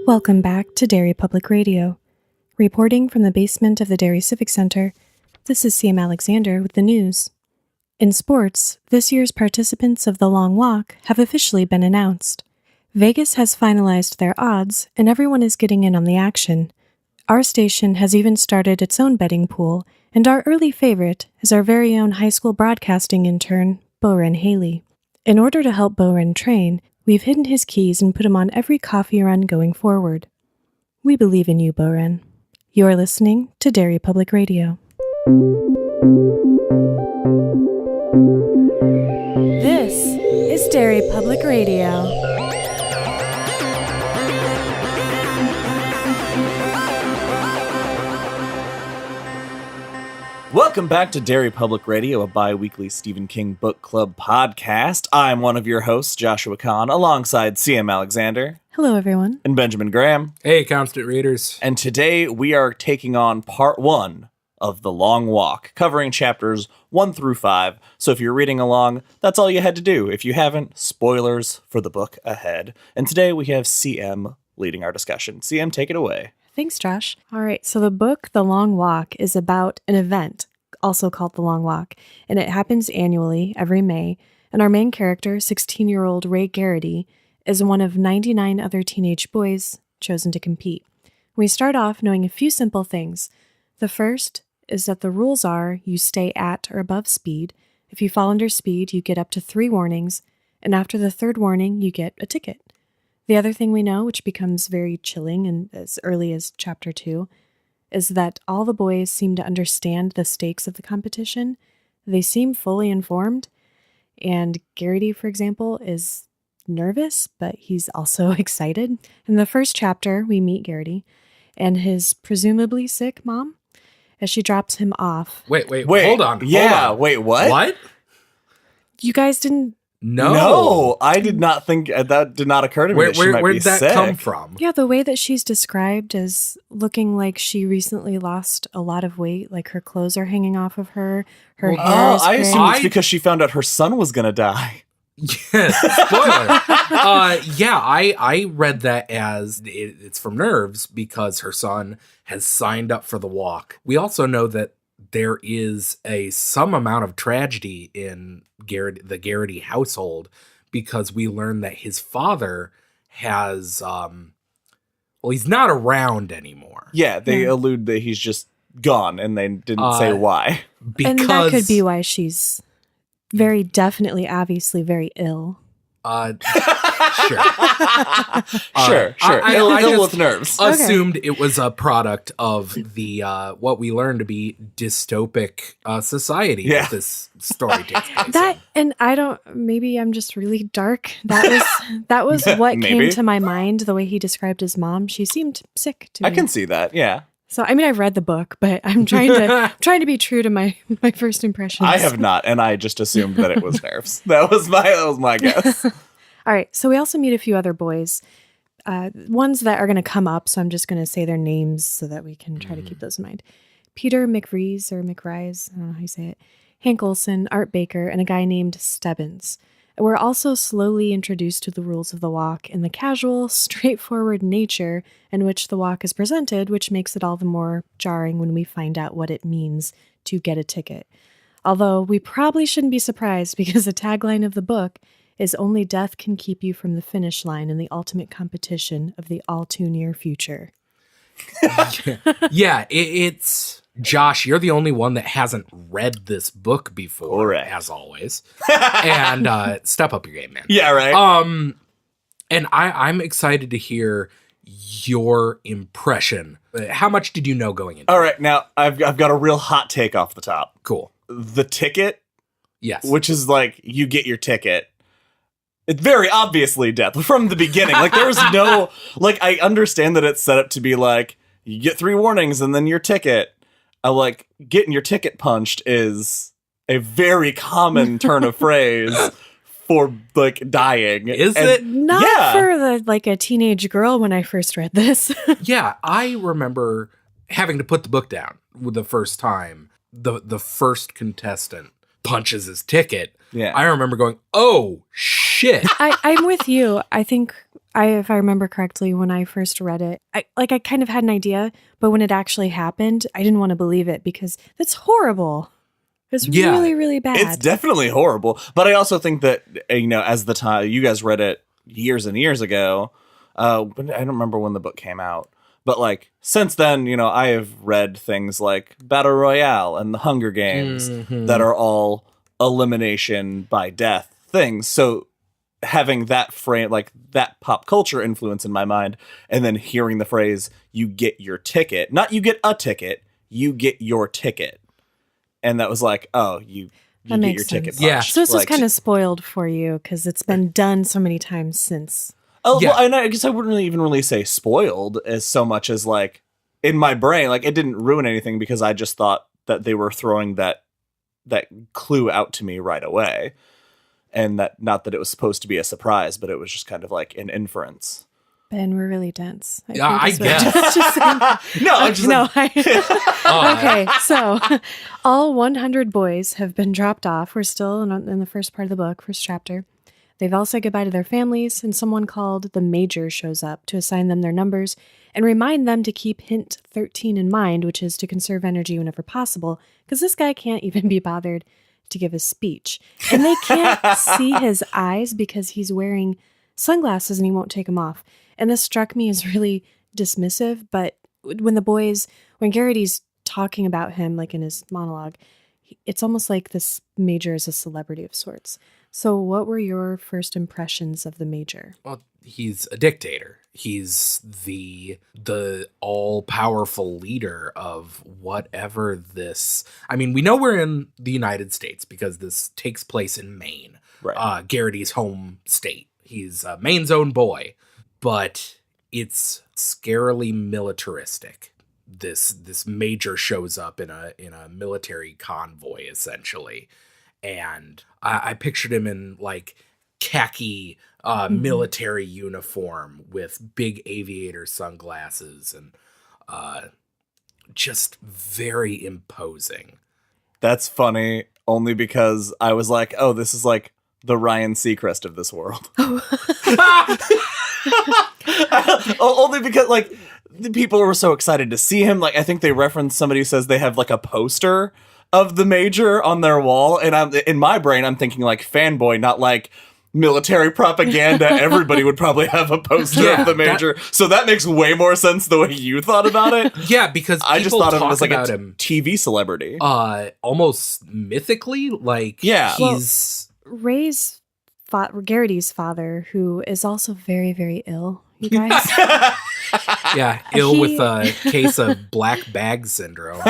Welcome back to Derry Public Radio. Reporting from the basement of the Derry Civic Center, this is CM Alexander with the news. In sports, this year's participants of the Long Walk have officially been announced. Vegas has finalized their odds, and everyone is getting in on the action. Our station has even started its own betting pool, and our early favorite is our very own high school broadcasting intern, Boren Haley. In order to help Boren train, we've hidden his keys and put him on every coffee run going forward. We believe in you, Boren. You're listening to Derry Public Radio. This is Derry Public Radio. Welcome back to Derry Public Radio, a bi-weekly Stephen King book club podcast. I'm one of your hosts, Joshua Kahn, alongside CM Alexander. Hello, everyone. And Benjamin Graham. Hey, constant readers. And today we are taking on part 1 of The Long Walk, covering chapters 1 through 5. So if you're reading along, that's all you had to do. If you haven't, spoilers for the book ahead. And today we have CM leading our discussion. CM, take it away. Thanks, Josh. All right, so the book, The Long Walk, is about an event, also called The Long Walk, and it happens annually, every May, and our main character, 16-year-old Ray Garrity, is one of 99 other teenage boys chosen to compete. We start off knowing a few simple things. The first is that the rules are you stay at or above speed. If you fall under speed, you get up to 3 warnings, and after the 3rd warning, you get a ticket. The other thing we know, which becomes very chilling and as early as chapter 2, is that all the boys seem to understand the stakes of the competition. They seem fully informed, and Garrity, for example, is nervous, but he's also excited. In the first chapter, we meet Garrity and his presumably sick mom as she drops him off. Wait, hold on. Yeah, wait, what? What? You guys didn't... No, I did not think that did not occur to me. That she might where be did that sick. come from? Yeah, the way that she's described as looking like she recently lost a lot of weight, like her clothes are hanging off of her, hair is I gray. assume it's because she found out her son was going to die. Yes, spoiler. I read that as it's from nerves because her son has signed up for the walk. We also know that there is some amount of tragedy in the Garrity household because we learn that his father has, he's not around anymore. Yeah, they allude that he's just gone, and they didn't say why. And that could be why she's very definitely, obviously, very ill. Sure. Sure. I Ill just with nerves. Assumed it was a product of the what we learned to be dystopic society that this story takes place in. And maybe I'm just really dark. That was what came to my mind, the way he described his mom. She seemed sick to me. I can see that, yeah. So, I mean, I've read the book, but I'm trying to be true to my first impressions. I have not, and I just assumed that it was nerves. That was my guess. All right, so we also meet a few other boys, ones that are going to come up, so I'm just going to say their names so that we can try to keep those in mind. Peter McRees, or McRise, I don't know how you say it, Hank Olson, Art Baker, and a guy named Stebbins. We're also slowly introduced to the rules of the walk and the casual, straightforward nature in which the walk is presented, which makes it all the more jarring when we find out what it means to get a ticket. Although we probably shouldn't be surprised because the tagline of the book is only death can keep you from the finish line in the ultimate competition of the all too near future. Yeah, it's... Josh, you're the only one that hasn't read this book before, as always. And step up your game, man. Yeah, right. And I'm excited to hear your impression. How much did you know going into it? All right, now I've got a real hot take off the top. Cool. The ticket, yes, which is like you get your ticket. It's very obviously death from the beginning. Like there was no I understand that it's set up to be like you get 3 warnings and then your ticket. Getting your ticket punched is a very common turn of phrase for dying. Is it? Not for a teenage girl when I first read this. Yeah, I remember having to put the book down the first time. The first contestant punches his ticket. Yeah. I remember going, oh shit. shit. I'm with you. I think if I remember correctly, when I first read it, I kind of had an idea, but when it actually happened, I didn't want to believe it because that's horrible. It's really, really bad. It's definitely horrible. But I also think that, as the time you guys read it years and years ago, but I don't remember when the book came out. But like since then, I have read things like Battle Royale and the Hunger Games that are all elimination by death things. So having that frame, like that pop culture influence in my mind, and then hearing the phrase, you get your ticket, not you get a ticket, you get your ticket. And that was like, oh, you get your ticket punched. Yeah. So this was kind of spoiled for you because it's been done so many times since. Oh, yeah. Well, and I guess I wouldn't really say spoiled as so much as like in my brain, like it didn't ruin anything because I just thought that they were throwing that clue out to me right away. And that not that it was supposed to be a surprise, but it was just kind of like an inference. Ben, we're really dense. I guess. Okay, so all 100 boys have been dropped off. We're still in the first part of the book, first chapter. They've all said goodbye to their families, and someone called the Major shows up to assign them their numbers and remind them to keep hint 13 in mind, which is to conserve energy whenever possible, because this guy can't even be bothered to give a speech. And they can't see his eyes because he's wearing sunglasses and he won't take them off. And this struck me as really dismissive, but when Garrity's talking about him, like in his monologue, it's almost like this Major is a celebrity of sorts. So what were your first impressions of the Major? Well, he's a dictator. He's the all-powerful leader of whatever this... I mean, we know we're in the United States because this takes place in Maine, right. Garrity's home state. He's Maine's own boy. But it's scarily militaristic. This Major shows up in a military convoy, essentially. And I pictured him in like khaki military uniform with big aviator sunglasses and just very imposing. That's funny only because I was like, oh, this is like the Ryan Seacrest of this world. Only because like the people were so excited to see him. Like I think they referenced, somebody says they have like a poster of the Major on their wall, and in my brain I'm thinking like fanboy, not like military propaganda. Everybody would probably have a poster of the Major, so that makes way more sense the way you thought about it. Yeah, because I just thought of him as like a TV celebrity, almost mythically. Like he's Garrity's father, who is also very, very ill, you guys. Ill with a case of black bag syndrome.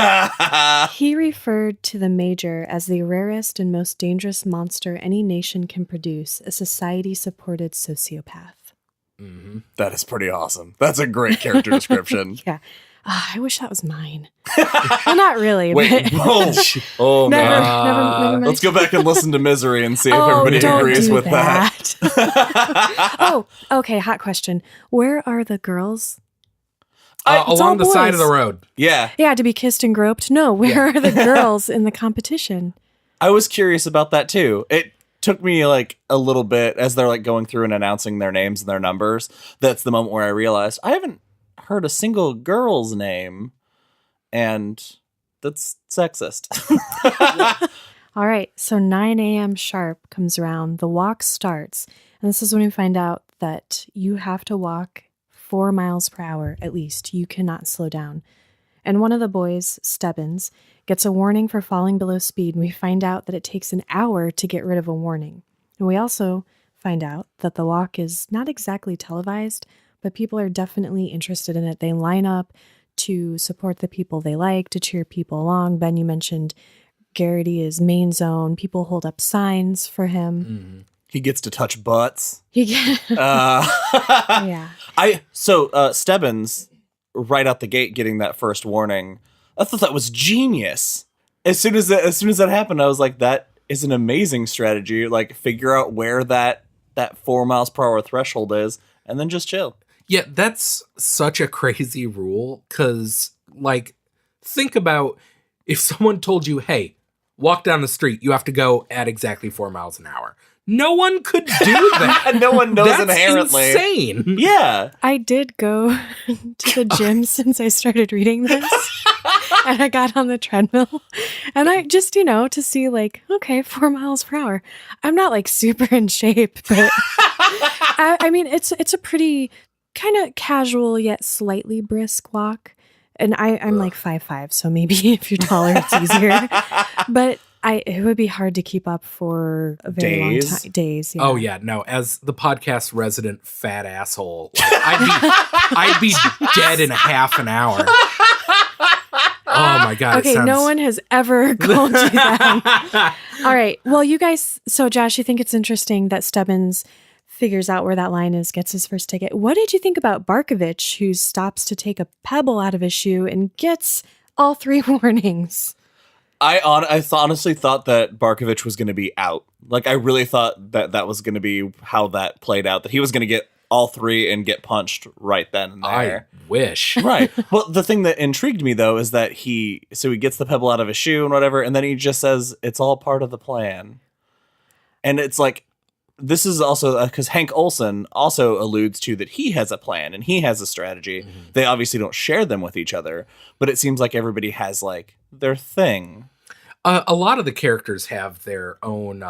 He referred to the Major as the rarest and most dangerous monster any nation can produce, a society-supported sociopath. Mm-hmm. That is pretty awesome. That's a great character description. Yeah. I wish that was mine. Well, not really. Wait, but never mind. Let's go back and listen to Misery and see if everybody agrees with that. Oh, okay. Hot question. Where are the girls? Along the side of the road. Yeah. Yeah, to be kissed and groped. No, where are the girls in the competition? I was curious about that too. It took me like a little bit as they're like going through and announcing their names and their numbers. That's the moment where I realized I haven't heard a single girl's name, and that's sexist. All right, so 9 a.m. sharp comes around. The walk starts, and this is when we find out that you have to walk 4 miles per hour at least. You cannot slow down. And one of the boys, Stebbins, gets a warning for falling below speed, and we find out that it takes an hour to get rid of a warning. And we also find out that the walk is not exactly televised, but people are definitely interested in it. They line up to support the people they like, to cheer people along. Ben, you mentioned Garrity is main zone. People hold up signs for him. Mm-hmm. He gets to touch butts. Yeah. Stebbins, right out the gate, getting that first warning, I thought that was genius. As soon as that happened, I was like, that is an amazing strategy. Like, figure out where that 4 miles per hour threshold is, and then just chill. Yeah, that's such a crazy rule, because, like, think about if someone told you, hey, walk down the street, you have to go at exactly 4 miles an hour. No one could do that. And no one knows That's inherently. insane. Yeah. I did go to the gym since I started reading this. And I got on the treadmill. And I just, to see like, okay, 4 miles per hour. I'm not like super in shape, but I mean, it's a pretty kind of casual yet slightly brisk walk. And I'm like 5'5", so maybe if you're taller, it's easier. But it would be hard to keep up for a very long time. Days. Yeah. Oh yeah, no. As the podcast resident fat asshole, like, I'd be dead in half an hour. Oh my God. Okay, no one has ever called you that. All right. Well, you guys. So Josh, you think it's interesting that Stebbins figures out where that line is, gets his first ticket. What did you think about Barkovich, who stops to take a pebble out of his shoe and gets all 3 warnings? I honestly thought that Barkovich was going to be out. Like, I really thought that was going to be how that played out, that he was going to get all 3 and get punched right then and there. I wish. Right. Well, the thing that intrigued me, though, is that he gets the pebble out of his shoe and whatever, and then he just says, it's all part of the plan. And it's like, this is also because Hank Olsen also alludes to that he has a plan and he has a strategy. Mm-hmm. They obviously don't share them with each other, but it seems like everybody has like their thing. A lot of the characters have their own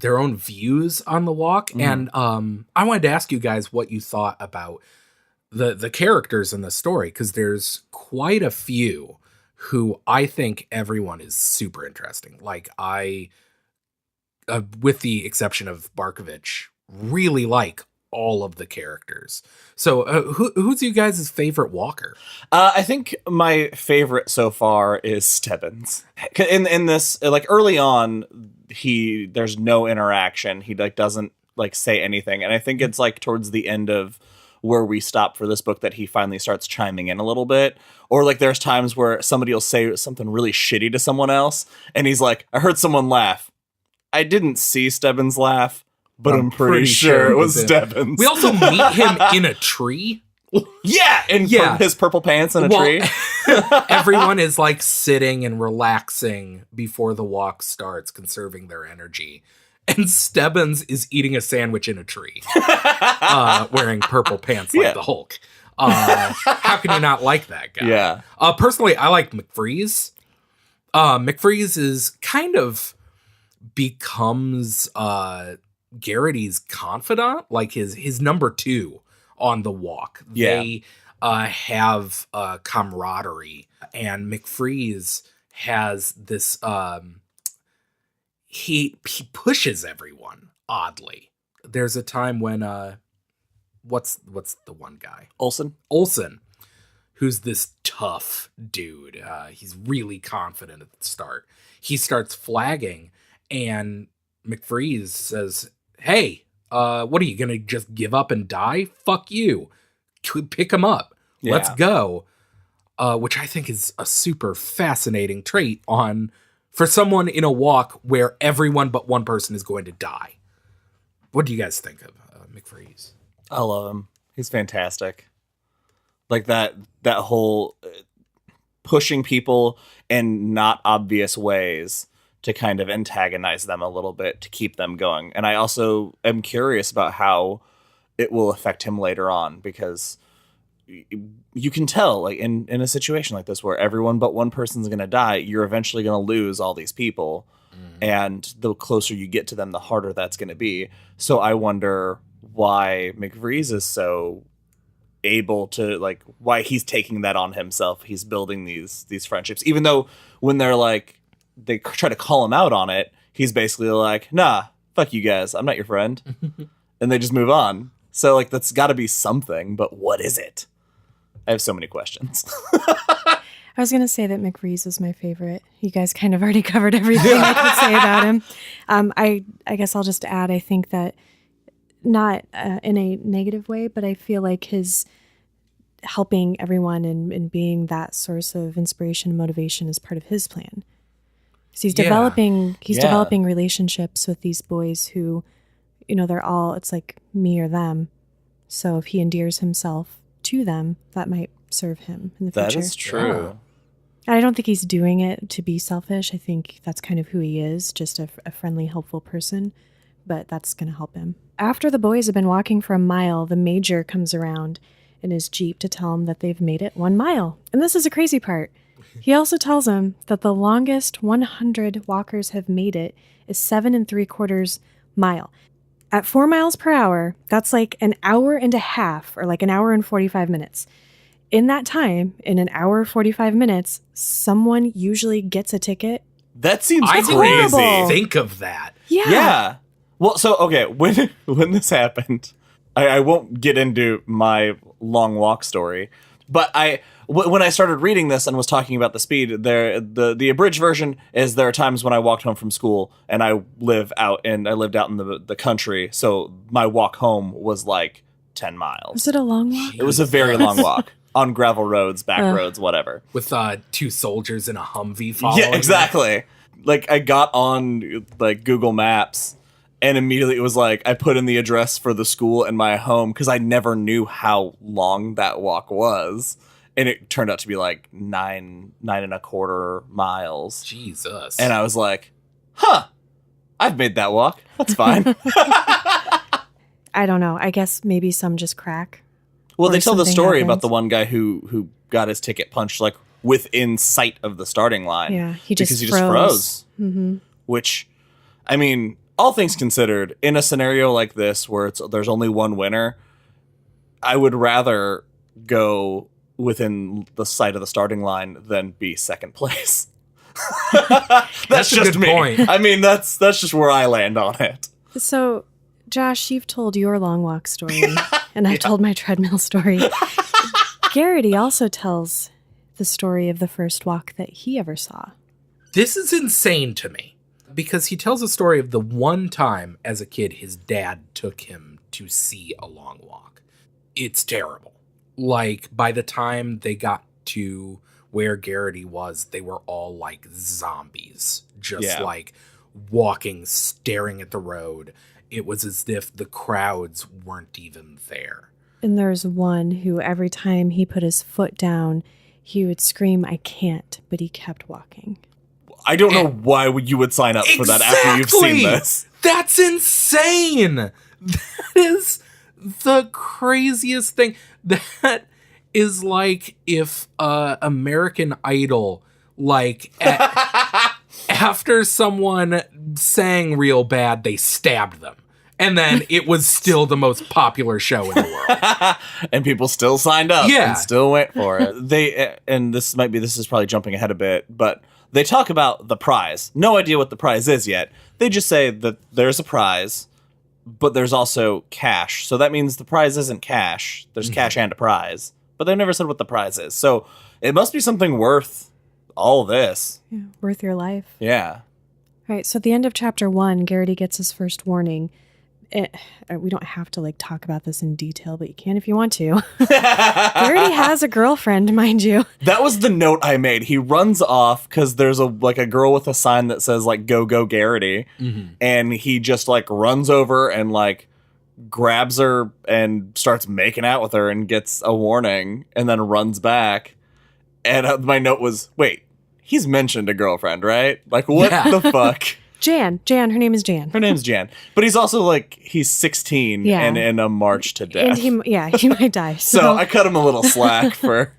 views on the walk, and I wanted to ask you guys what you thought about the characters in the story, because there's quite a few who I think everyone is super interesting. Like I, with the exception of Barkovich, really like all of the characters. So who's you guys' favorite walker? I think my favorite so far is Stebbins. In this, like early on, there's no interaction. He like doesn't like say anything. And I think it's like towards the end of where we stop for this book that he finally starts chiming in a little bit. Or like there's times where somebody will say something really shitty to someone else. And he's like, I heard someone laugh. I didn't see Stebbins laugh, but I'm pretty sure it was Stebbins. We also meet him in a tree. Yeah, in his purple pants in a tree. Everyone is like sitting and relaxing before the walk starts, conserving their energy. And Stebbins is eating a sandwich in a tree, wearing purple pants like the Hulk. How can you not like that guy? Yeah. Personally, I like McFreeze. McFreeze is kind of becomes Garrity's confidant, like his number 2 on the walk. Yeah. They have camaraderie, and McFreeze has this he pushes everyone oddly. There's a time when what's the one guy? Olsen, who's this tough dude. He's really confident at the start. He starts flagging, and McFreeze says, hey, what are you going to just give up and die? Fuck you. Pick him up. Yeah. Let's go. Which I think is a super fascinating trait for someone in a walk where everyone but one person is going to die. What do you guys think of McFreeze? I love him. He's fantastic. Like that whole pushing people in not obvious ways to kind of antagonize them a little bit to keep them going. And I also am curious about how it will affect him later on, because you can tell, like in a situation like this where everyone but one person's going to die, you're eventually going to lose all these people. And the closer you get to them, the harder that's going to be. So I wonder why McFreeze is so able to, like, why he's taking that on himself. He's building these friendships, even though when they're like, they try to call him out on it, he's basically like, nah, fuck you guys, I'm not your friend. And they just move on. So like, that's got to be something, but what is it? I have so many questions. I was going to say that McFreeze is my favorite. You guys kind of already covered everything I could say about him. I guess I'll just add, I think that not in a negative way, but I feel like his helping everyone and being that source of inspiration and motivation is part of his plan. So he's developing relationships with these boys who, they're all, it's like me or them. So if he endears himself to them, that might serve him in the future. That is true. Yeah. I don't think he's doing it to be selfish. I think that's kind of who he is, just a friendly, helpful person. but that's going to help him. After the boys have been walking for a mile, the major comes around in his Jeep to tell them that they've made it 1 mile. And this is a crazy part. He also tells them that the longest 100 walkers have made it is 7 3/4 mile. At 4 miles per hour, that's like an hour and a half, or like an hour and 45 minutes. In that time, in an hour 45 minutes, someone usually gets a ticket. That seems I crazy. didn't even think of that. Yeah. Well, so, okay, when this happened, I won't get into my long walk story, but when I started reading this and was talking about the speed, the abridged version is there are times when I walked home from school and I lived out in the country, so my walk home was like 10 miles. Was it a long walk? It was a very long walk on gravel roads, back roads, whatever. With 2 soldiers in a Humvee following. Yeah, exactly. Like, I got on like Google Maps, and immediately it was like I put in the address for the school and my home because I never knew how long that walk was, and it turned out to be like 9.25 miles. Jesus. And I was like, "Huh, I've made that walk. That's fine." I don't know. I guess maybe some just crack. Well, Or they tell the something story happens. about the one guy who got his ticket punched like within sight of the starting line. Yeah, he just because he froze. just froze. Mm-hmm. Which, I mean, all things considered, in a scenario like this where there's only one winner, I would rather go within the sight of the starting line than be second place. That's a just good me. point. I mean, that's just where I land on it. So, Josh, you've told your long walk story, and I've told my treadmill story. Garrity also tells the story of the first walk that he ever saw. This is insane to me because he tells a story of the one time as a kid his dad took him to see a long walk. It's terrible. Like, by the time they got to where Garrity was, they were all like zombies, just like walking, staring at the road. It was as if the crowds weren't even there. And there's one who every time he put his foot down, he would scream, "I can't," but he kept walking. I don't know why you would sign up for that after you've seen this. That's insane. That is the craziest thing. That is like if American Idol, like after someone sang real bad, they stabbed them. And then it was still the most popular show in the world. And people still signed up Yeah. and still went for it. And this is probably jumping ahead a bit, but they talk about the prize. No idea what the prize is yet. They just say that there's a prize, but there's also cash. So that means the prize isn't cash. There's cash and a prize. But they've never said what the prize is. So it must be something worth all this. Yeah, worth your life. Yeah. All right, so at the end of chapter 1, Garrity gets his first warning. We don't have to talk about this in detail, but you can if you want to. Garrity has a girlfriend, mind you. That was the note I made. He runs off because there's a girl with a sign that says "Go Go Garrity," and he just runs over and grabs her and starts making out with her and gets a warning and then runs back. And my note was, wait, he's mentioned a girlfriend, right? What the fuck? Jan, her name is Jan. Her name's Jan. But he's also he's 16 and in a march to death. And he might die. So I cut him a little slack for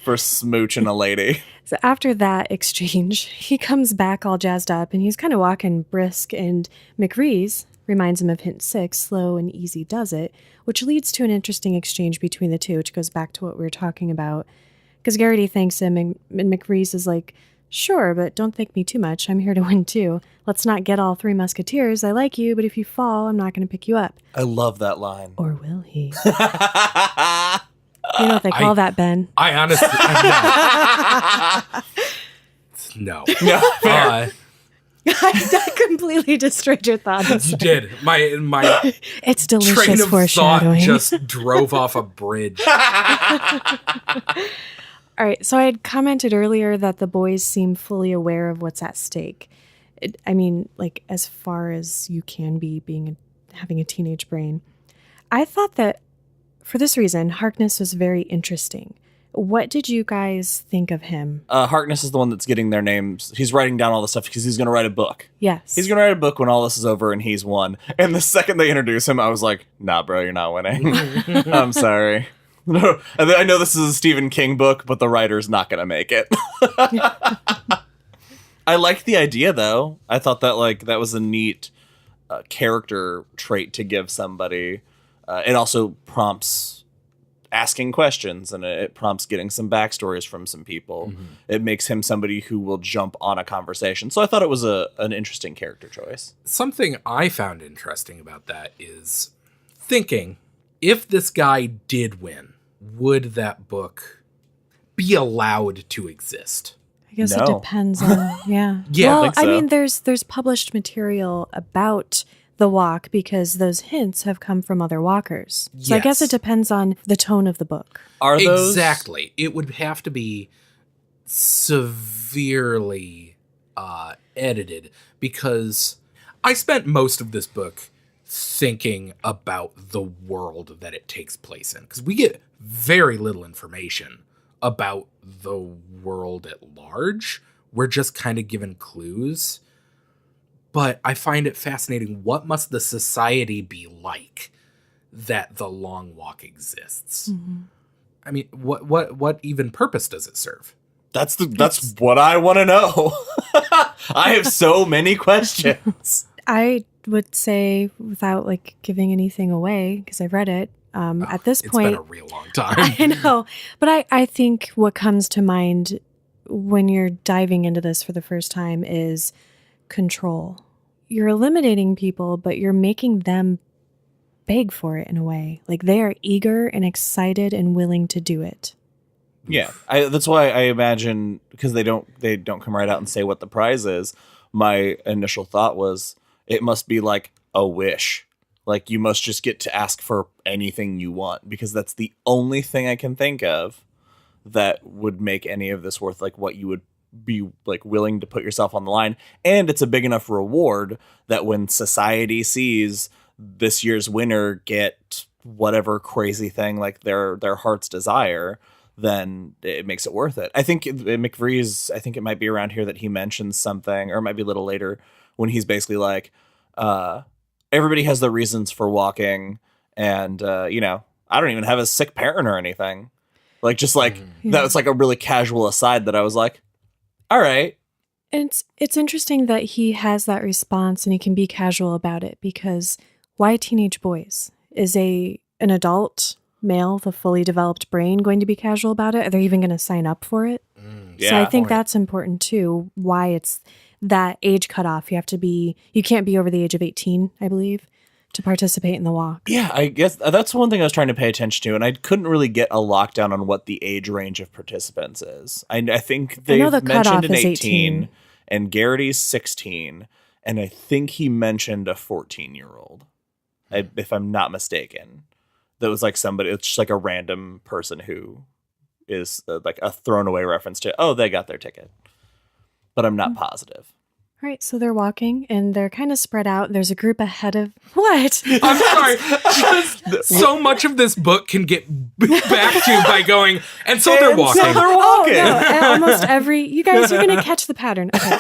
smooching a lady. So after that exchange, he comes back all jazzed up and he's kind of walking brisk, and McRees reminds him of hint 6, slow and easy does it, which leads to an interesting exchange between the two, which goes back to what we were talking about. Because Garrity thanks him and McRees is like, "Sure, but don't thank me too much. I'm here to win too. Let's not get all 3 musketeers. I like you, but if you fall, I'm not going to pick you up." I love that line. Or will he? You know what they call that, Ben? I honestly, no. That completely destroyed your thoughts. You did. My It's train delicious of thought foreshadowing. just drove off a bridge. All right, so I had commented earlier that the boys seem fully aware of what's at stake. As far as you can be having a teenage brain. I thought that for this reason, Harkness was very interesting What did you guys think of him? Harkness is the one that's getting their names. He's writing down all the stuff because he's going to write a book. Yes. He's going to write a book when all this is over and he's won. And the second they introduce him, I was like, nah, bro, you're not winning. I'm sorry. No, I know this is a Stephen King book, but the writer's not going to make it. I liked the idea, though. I thought that that was a neat character trait to give somebody. It also prompts asking questions, and it prompts getting some backstories from some people. Mm-hmm. It makes him somebody who will jump on a conversation. So I thought it was an interesting character choice. Something I found interesting about that is thinking, if this guy did win, would that book be allowed to exist? I guess it depends on, yeah. Yeah, well, I think so. I mean, there's published material about the walk because those hints have come from other walkers. So I guess it depends on the tone of the book. Are those exactly? It would have to be severely edited, because I spent most of this book thinking about the world that it takes place in, because we get very little information about the world at large. We're just kind of given clues. But I find it fascinating. What must the society be like that the Long Walk exists? Mm-hmm. I mean, what even purpose does it serve? That's what I want to know. I have so many questions. I would say, without giving anything away, because I've read it, at this point... It's been a real long time. I know. But I think what comes to mind when you're diving into this for the first time is control. You're eliminating people, but you're making them beg for it in a way. They are eager and excited and willing to do it. Yeah, that's why I imagine, because they don't come right out and say what the prize is. My initial thought was it must be like a wish. You must just get to ask for anything you want, because that's the only thing I can think of that would make any of this worth what you would be willing to put yourself on the line. And it's a big enough reward that when society sees this year's winner get whatever crazy thing their heart's desire, then it makes it worth it. I think McVree's, I think it might be around here that he mentions something, or it might be a little later, when he's basically everybody has their reasons for walking, and I don't even have a sick parent or anything. That was a really casual aside that I was like, all right. And it's interesting that he has that response and he can be casual about it, because why teenage boys? Is an adult male, the fully developed brain, going to be casual about it? Are they even going to sign up for it? So I think that's important too, why it's that age cutoff. You can't be over the age of 18, I believe, to participate in the walk. Yeah, I guess that's one thing I was trying to pay attention to, and I couldn't really get a lockdown on what the age range of participants is. I think they mentioned an 18, and Garrity's 16, and I think he mentioned a 14-year-old, if I'm not mistaken. That was somebody, it's just a random person who is a thrown away reference to, oh, they got their ticket. But I'm not positive. All right, so they're walking, and they're kind of spread out. There's a group ahead of... What? I'm sorry. So much of this book can get back to by going, and so they're walking. So they're walking. Oh, no, almost every... You guys are going to catch the pattern. Okay.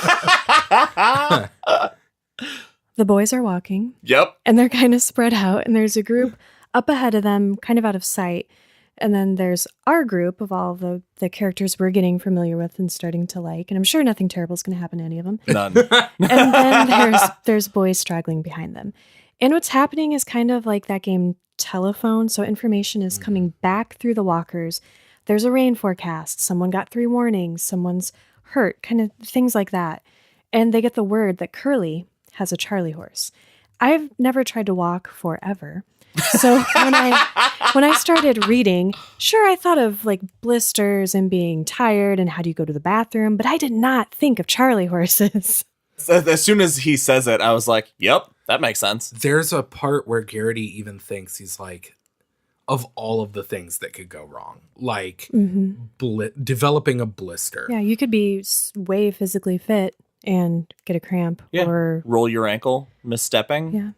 The boys are walking. Yep. And they're kind of spread out, and there's a group up ahead of them, kind of out of sight. And then there's our group of all the characters we're getting familiar with and starting to like. And I'm sure nothing terrible is going to happen to any of them. None. And then there's boys straggling behind them. And what's happening is kind of like that game Telephone. So information is coming back through the walkers. There's a rain forecast. Someone got 3 warnings. Someone's hurt. Kind of things like that. And they get the word that Curly has a Charlie horse. I've never tried to walk forever. So when I started reading, sure, I thought of blisters and being tired and how do you go to the bathroom, but I did not think of Charlie horses. As soon as he says it, I was like, yep, that makes sense. There's a part where Garrity even thinks he's of all of the things that could go wrong, developing a blister. Yeah, you could be way physically fit and get a cramp or roll your ankle, misstepping. Yeah.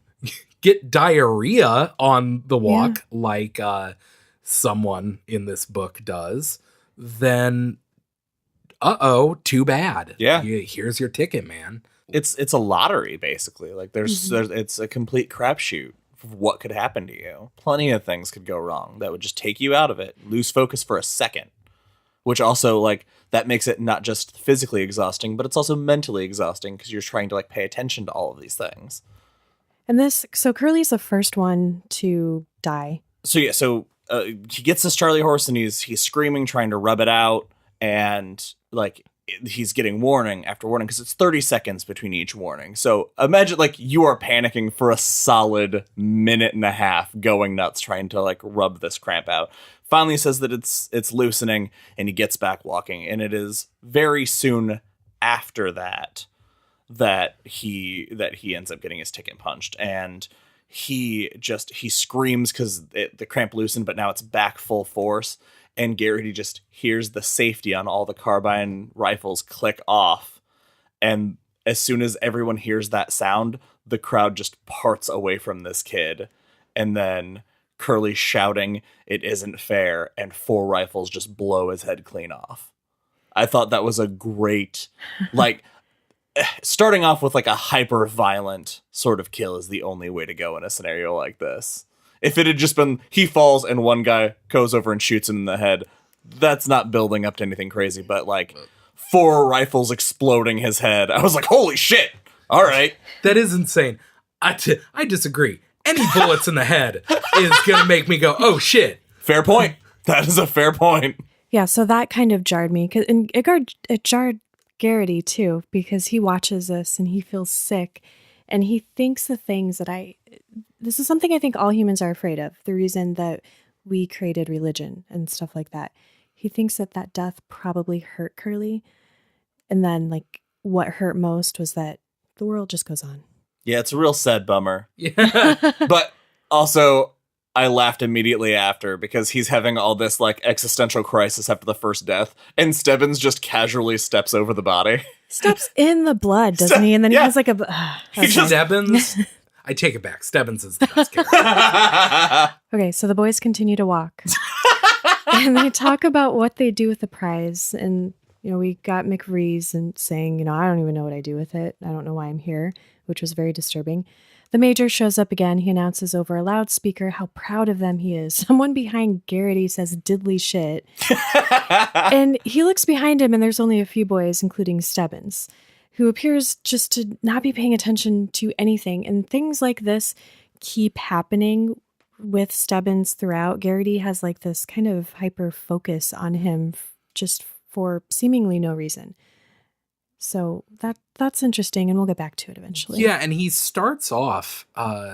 Get diarrhea on the walk like someone in this book does. then too bad. Yeah. Here's your ticket, man. It's a lottery, basically. Like there's it's a complete crapshoot of what could happen to you. Plenty of things could go wrong that would just take you out of it, lose focus for a second. Which also, like, that makes it not just physically exhausting, but it's also mentally exhausting because you're trying to, like, pay attention to all of these things. And so Curly's the first one to die. So he gets this Charlie horse and he's screaming, trying to rub it out, and, like, he's getting warning after warning because it's 30 seconds between each warning. So imagine, like, you are panicking for a solid minute and a half, going nuts, trying to, like, rub this cramp out. Finally says that it's loosening, and he gets back walking. And it is very soon after that he ends up getting his ticket punched, and he screams because the cramp loosened, but now it's back full force. And Garrity just hears the safety on all the carbine rifles click off, and as soon as everyone hears that sound, the crowd just parts away from this kid, and then Curly shouting, "It isn't fair," and 4 rifles just blow his head clean off. I thought that was a great, like, starting off with like a hyper violent sort of kill is the only way to go in a scenario like this. If it had just been he falls and one guy goes over and shoots him in the head, that's not building up to anything crazy. But like 4 rifles exploding his head, I was like, holy shit. All right. That is insane. I disagree. Any bullets in the head is going to make me go, oh, shit. Fair point. That is a fair point. Yeah, so that kind of jarred me. And it jarred Garrity, too, because he watches this and he feels sick. And he thinks the things that this is something I think all humans are afraid of. The reason that we created religion and stuff like that. He thinks that death probably hurt Curly. And then, like, what hurt most was that the world just goes on. Yeah, it's a real sad bummer. Yeah. But also, I laughed immediately after because he's having all this like existential crisis after the first death, and Stebbins just casually steps over the body. Steps in the blood, doesn't he? And then he has like a... Stebbins... I take it back. Stebbins is the best character. Okay, so the boys continue to walk. And they talk about what they do with the prize. And, you know, we got McVrees and saying, you know, I don't even know what I do with it. I don't know why I'm here, which was very disturbing. The major shows up again. He announces over a loudspeaker how proud of them he is. Someone behind Garrity says diddly shit. And he looks behind him and there's only a few boys, including Stebbins, who appears just to not be paying attention to anything. And things like this keep happening with Stebbins throughout. Garrity has like this kind of hyper focus on him just for seemingly no reason. So that's interesting, and we'll get back to it eventually. Yeah, and he starts off,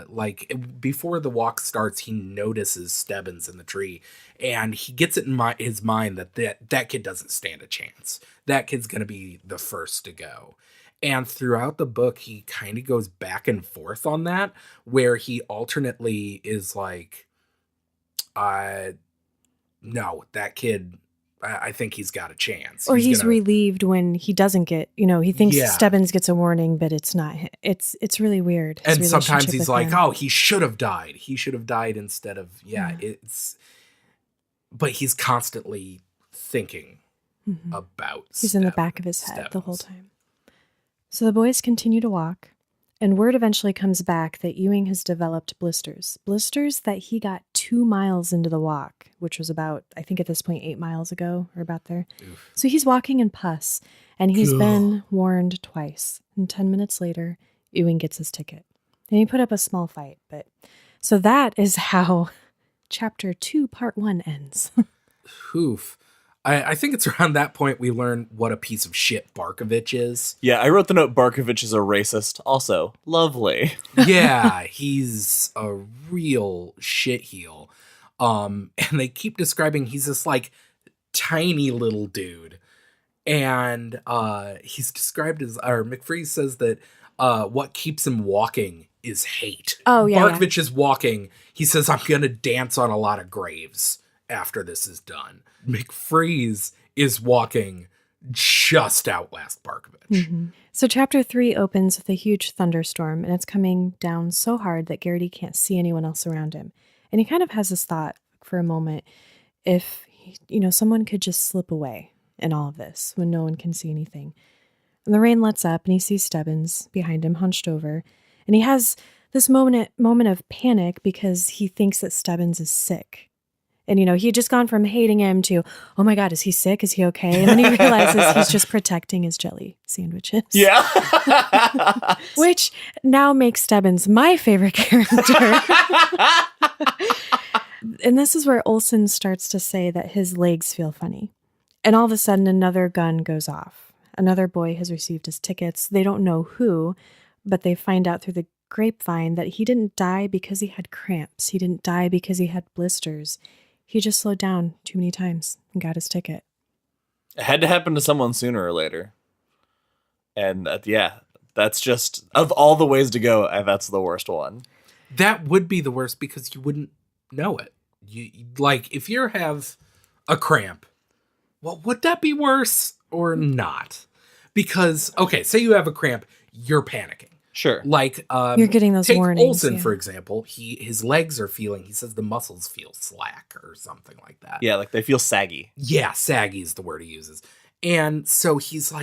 like, before the walk starts, he notices Stebbins in the tree, and he gets it in his mind that kid doesn't stand a chance. That kid's going to be the first to go. And throughout the book, he kind of goes back and forth on that, where he alternately is like, no, that kid... I think he's got a chance. Or he's relieved when he doesn't get, you know, he thinks Stebbins gets a warning, but it's not. It's really weird. And sometimes he's like, oh, he should have died. He should have died instead of, but he's constantly thinking about He's in the back of his head the whole time. So the boys continue to walk. And word eventually comes back that Ewing has developed blisters. Blisters that he got 2 miles into the walk, which was about, I think at this point, 8 miles ago or about there. Oof. So he's walking in pus, and he's been warned twice. And 10 minutes later, Ewing gets his ticket. And he put up a small fight. But so that is how Chapter 2, Part 1 ends. Oof. I think it's around that point we learn what a piece of shit Barkovich is. Yeah, I wrote the note, Barkovich is a racist. Also, lovely. Yeah, he's a real shitheel. And they keep describing he's this, like, tiny little dude. And he's described as, or McFreeze says that what keeps him walking is hate. Oh, yeah. Barkovich is walking. He says, I'm going to dance on a lot of graves after this is done. McFreeze is walking just outlast Barkovich. Mm-hmm. So chapter 3 opens with a huge thunderstorm, and it's coming down so hard that Garrity can't see anyone else around him. And he kind of has this thought for a moment. If someone could just slip away in all of this when no one can see anything. And the rain lets up and he sees Stebbins behind him, hunched over. And he has this moment of panic because he thinks that Stebbins is sick. And, he had just gone from hating him to, oh my God, is he sick? Is he okay? And then he realizes he's just protecting his jelly sandwiches. Yeah. Which now makes Stebbins my favorite character. And this is where Olsen starts to say that his legs feel funny. And all of a sudden, another gun goes off. Another boy has received his tickets. They don't know who, but they find out through the grapevine that he didn't die because he had cramps. He didn't die because he had blisters. He just slowed down too many times and got his ticket. It had to happen to someone sooner or later. And that's just, of all the ways to go, that's the worst one. That would be the worst because you wouldn't know it. If you have a cramp, well, would that be worse or not? Because, okay, say you have a cramp, you're panicking. Sure. You're getting those take warnings. Olsen, for example, his legs are feeling, he says the muscles feel slack or something like that. Yeah, they feel saggy. Yeah, saggy is the word he uses. And so he's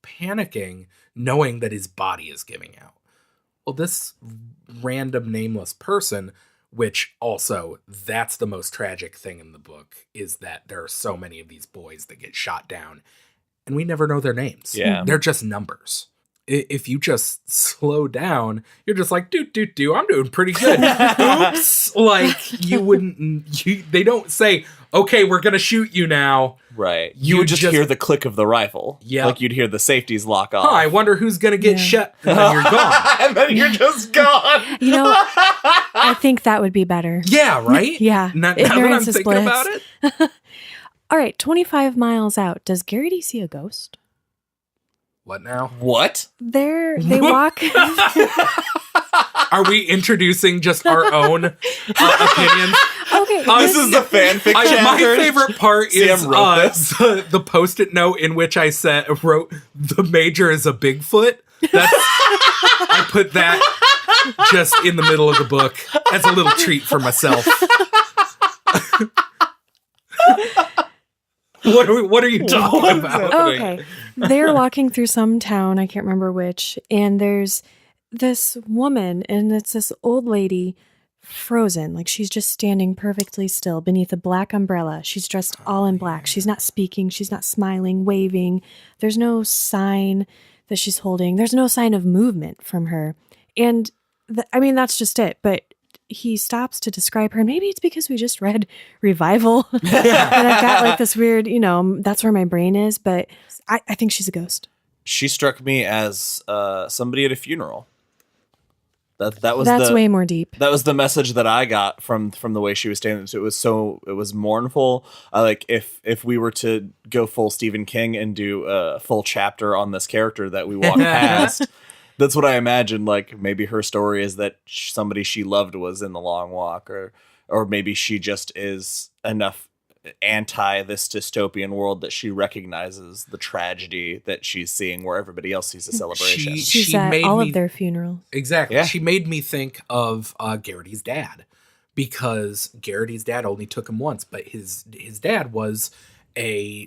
panicking, knowing that his body is giving out. Well, this random nameless person, which also, that's the most tragic thing in the book, is that there are so many of these boys that get shot down, and we never know their names. Yeah. They're just numbers. If you just slow down, you're just like, do, I'm doing pretty good. Oops. You wouldn't, they don't say, okay, we're going to shoot you now. Right. You would just hear the click of the rifle. Yeah. You'd hear the safeties lock off. I wonder who's going to get shot. And then you're gone. And then you're just gone. I think that would be better. Yeah, right? Yeah. Now that I'm thinking bliss. about it. All right, 25 miles out, does Garrity see a ghost? What now? What? They walk. Are we introducing just our own opinions? Okay. This is the fanfic chapter. My favorite part is Sam wrote this. the post-it note in which I wrote, the major is a Bigfoot. I put that just in the middle of the book as a little treat for myself. What are you talking about? Okay. They're walking through some town, I can't remember which, and there's this woman, and it's this old lady frozen. She's just standing perfectly still beneath a black umbrella. She's dressed all in black. She's not speaking. She's not smiling, waving. There's no sign that she's holding. There's no sign of movement from her. And that's just it. But he stops to describe her. Maybe it's because we just read Revival. And I've got this weird, that's where my brain is. But I think she's a ghost. She struck me as somebody at a funeral. That's way more deep. That was the message that I got from the way she was standing. So it was mournful. If we were to go full Stephen King and do a full chapter on this character that we walked past, that's what I imagined. Maybe her story is that somebody she loved was in the long walk, or maybe she just is enough anti this dystopian world that she recognizes the tragedy that she's seeing where everybody else sees a celebration. She's at all of their funerals. Exactly. Yeah. She made me think of Garrity's dad, because Garrity's dad only took him once, but his dad was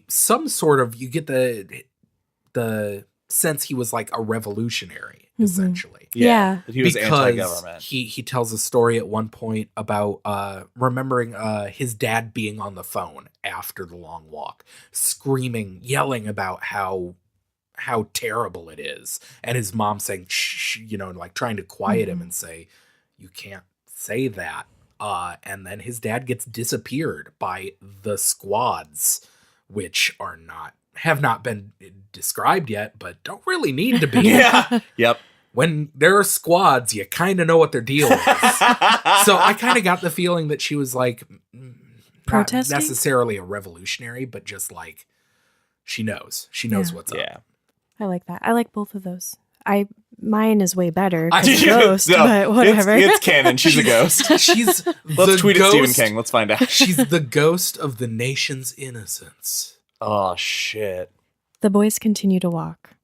some sort of, you get the sense he was a revolutionary, essentially. Yeah. He was because anti-government. He tells a story at one point about remembering his dad being on the phone after the long walk, screaming, yelling about how terrible it is, and his mom saying, shh, trying to quiet him and say, you can't say that. And then his dad gets disappeared by the squads, which have not been described yet, but don't really need to be. Yeah. Yep. When there are squads, you kind of know what their deal is. So I kind of got the feeling that she was protesting? not necessarily a revolutionary, but just she knows. She knows what's up. Yeah. I like that. I like both of those. Mine is way better. Ghost, no, but whatever. It's canon. She's a ghost. Let's tweet at Stephen King. Let's find out. She's the ghost of the nation's innocence. Oh, shit. The boys continue to walk.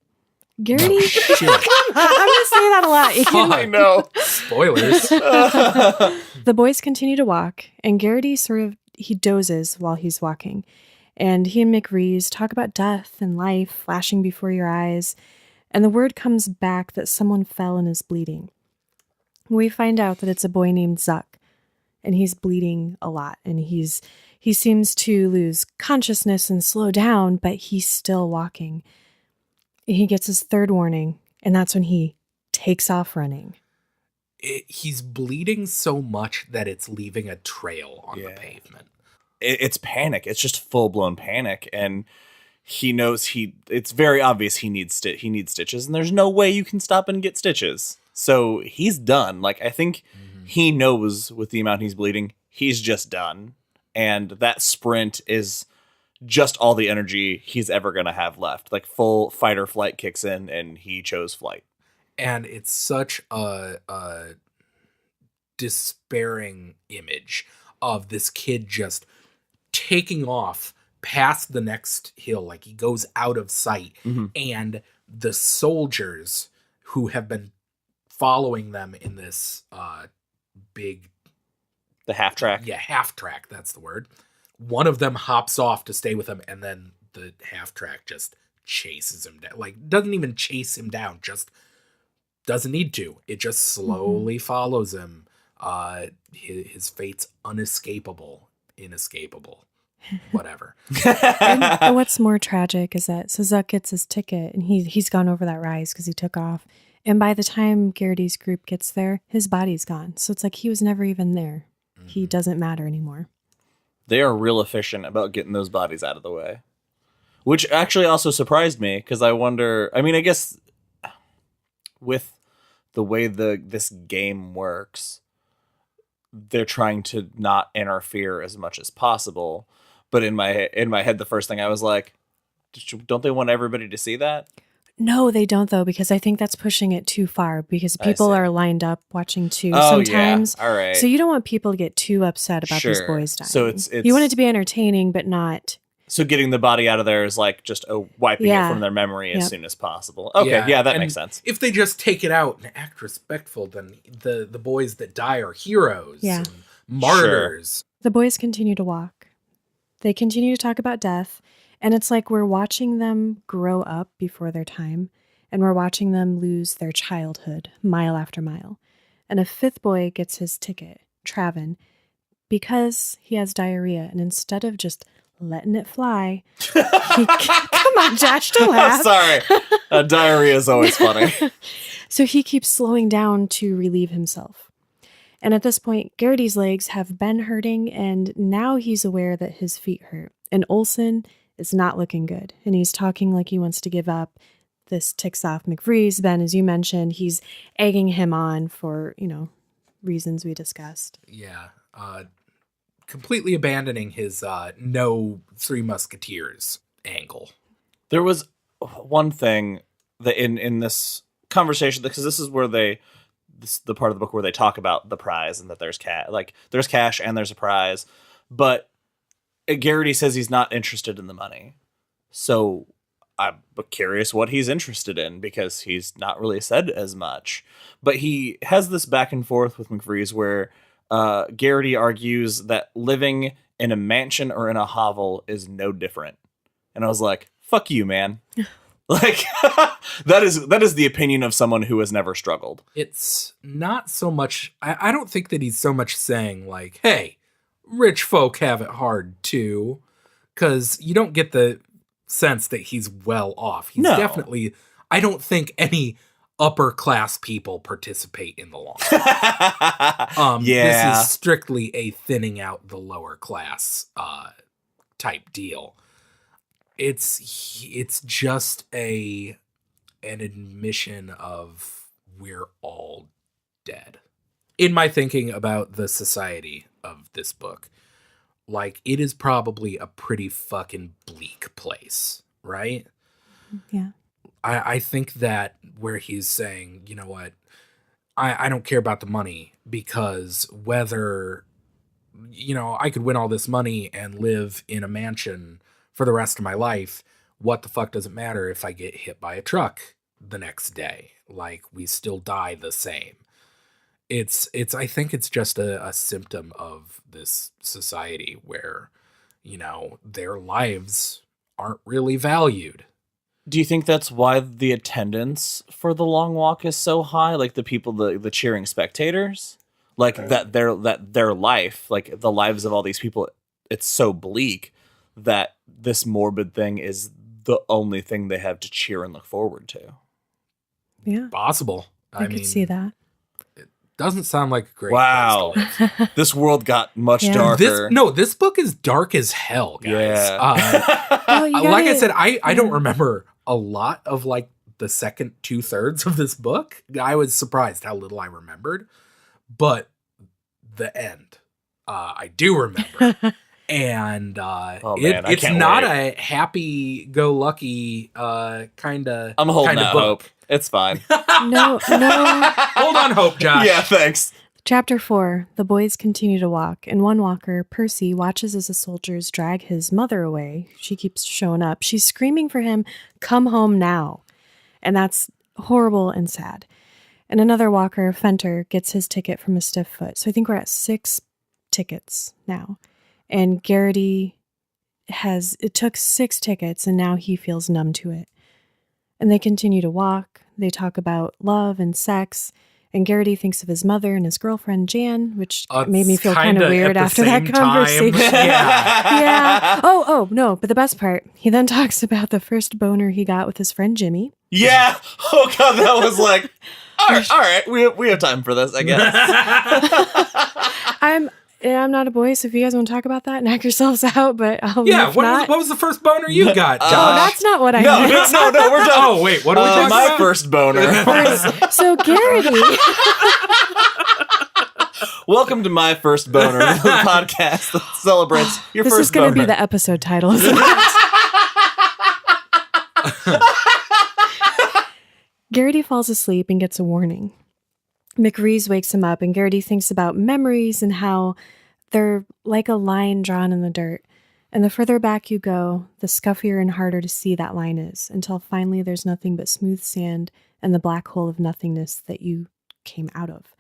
Garrity. Oh, shit. I'm going to say that a lot. I know. Spoilers. The boys continue to walk, and Garrity sort of, he dozes while he's walking. And he and McRees talk about death and life flashing before your eyes. And the word comes back that someone fell and is bleeding. We find out that it's a boy named Zuck, and he's bleeding a lot. And he seems to lose consciousness and slow down, but he's still walking. He gets his third warning, and that's when he takes off running. He's bleeding so much that it's leaving a trail on the pavement. It's panic. It's just full-blown panic, and he knows it's very obvious he needs stitches, and there's no way you can stop and get stitches. So he's done. Like, I think he knows with the amount he's bleeding, he's just done. And that sprint is just all the energy he's ever going to have left. Like, full fight or flight kicks in, and he chose flight. And it's such a despairing image of this kid just taking off past the next hill. Like, he goes out of sight. And the soldiers who have been following them in this the half track. Yeah, half track, that's the word. One of them hops off to stay with him, and then the half track just chases him down. Like, doesn't even chase him down, just doesn't need to. It just slowly follows him. His fate's inescapable, whatever. And what's more tragic is that Zuck gets his ticket, and he's gone over that rise because he took off. And by the time Garrity's group gets there, his body's gone. So it's like he was never even there. He doesn't matter anymore. They are real efficient about getting those bodies out of the way. Which actually also surprised me, because I wonder... I mean, I guess with the way this game works, they're trying to not interfere as much as possible. But in my head, the first thing I was like, don't they want everybody to see that? No, they don't, though, because I think that's pushing it too far, because people are lined up watching too sometimes. Yeah. All right. So you don't want people to get too upset about these boys dying. So it's you want it to be entertaining, but not... So getting the body out of there is like just wiping it from their memory as soon as possible. Okay, yeah, that makes sense. If they just take it out and act respectful, then the boys that die are heroes and martyrs. Sure. The boys continue to walk. They continue to talk about death. And it's like we're watching them grow up before their time, and we're watching them lose their childhood mile after mile. And a fifth boy gets his ticket, Travin, because he has diarrhea. And instead of just letting it fly, come on, Josh, don't laugh. Sorry. Diarrhea is always funny. So he keeps slowing down to relieve himself. And at this point, Garrity's legs have been hurting, and now he's aware that his feet hurt. And Olsen is not looking good, and he's talking like he wants to give up. This ticks off McRees. Ben, as you mentioned, he's egging him on for, reasons we discussed. Yeah. Completely abandoning his no Three Musketeers angle. There was one thing that in this conversation, because this is where the part of the book where they talk about the prize and that there's cash and there's a prize, but Garrity says he's not interested in the money. So I'm curious what he's interested in, because he's not really said as much. But he has this back and forth with McRees where Garrity argues that living in a mansion or in a hovel is no different. And I was like, fuck you, man. Like, that is the opinion of someone who has never struggled. It's not so much... I don't think that he's so much saying, like, hey, rich folk have it hard too, because you don't get the sense that he's well off. He's definitely... I don't think any upper class people participate in the law. This is strictly a thinning out the lower class type deal. It's just an admission of we're all dead. In my thinking about the society of this book, like, it is probably a pretty fucking bleak place, right? Yeah. I think that where he's saying, you know what, I don't care about the money, because whether, I could win all this money and live in a mansion for the rest of my life, what the fuck does it matter if I get hit by a truck the next day? Like, we still die the same. I think it's just a symptom of this society where, their lives aren't really valued. Do you think that's why the attendance for the long walk is so high? Like the people, the cheering spectators, like that their life, like the lives of all these people, it's so bleak that this morbid thing is the only thing they have to cheer and look forward to. Yeah. Possible. I could see that. Doesn't sound like a great Wow. place to live. This world got much darker. This book is dark as hell, guys. Yeah. Like I said, I don't remember a lot of like the second 2/3 of this book. I was surprised how little I remembered, but the end, I do remember. And it's not a happy-go-lucky kind of. I'm holding out hope. It's fine. No. Hold on, hope, Josh. Yeah, thanks. Chapter 4. The boys continue to walk, and one walker, Percy, watches as the soldiers drag his mother away. She keeps showing up. She's screaming for him, "Come home now." And that's horrible and sad. And another walker, Fenter, gets his ticket from a stiff foot. So I think we're at 6 tickets now. And Garrity it took 6 tickets, and now he feels numb to it. And they continue to walk. They talk about love and sex. And Garrity thinks of his mother and his girlfriend, Jan, which made me feel kind of weird after that conversation. Yeah. Oh, no. But the best part, he then talks about the first boner he got with his friend Jimmy. Yeah. Oh, God, that was like, all right. We have time for this, I guess. I'm not a boy, so if you guys want to talk about that, knock yourselves out. But what was the first boner you got, Josh? That's not what I meant. No, we're done. Oh, wait, what are we talking about? My first boner. So Garrity. Welcome to My First Boner, the podcast that celebrates your this first boner. This is going to be the episode title, isn't it? Garrity falls asleep and gets a warning. McReese wakes him up, and Garrity thinks about memories and how they're like a line drawn in the dirt. And the further back you go, the scuffier and harder to see that line is, until finally there's nothing but smooth sand and the black hole of nothingness that you came out of.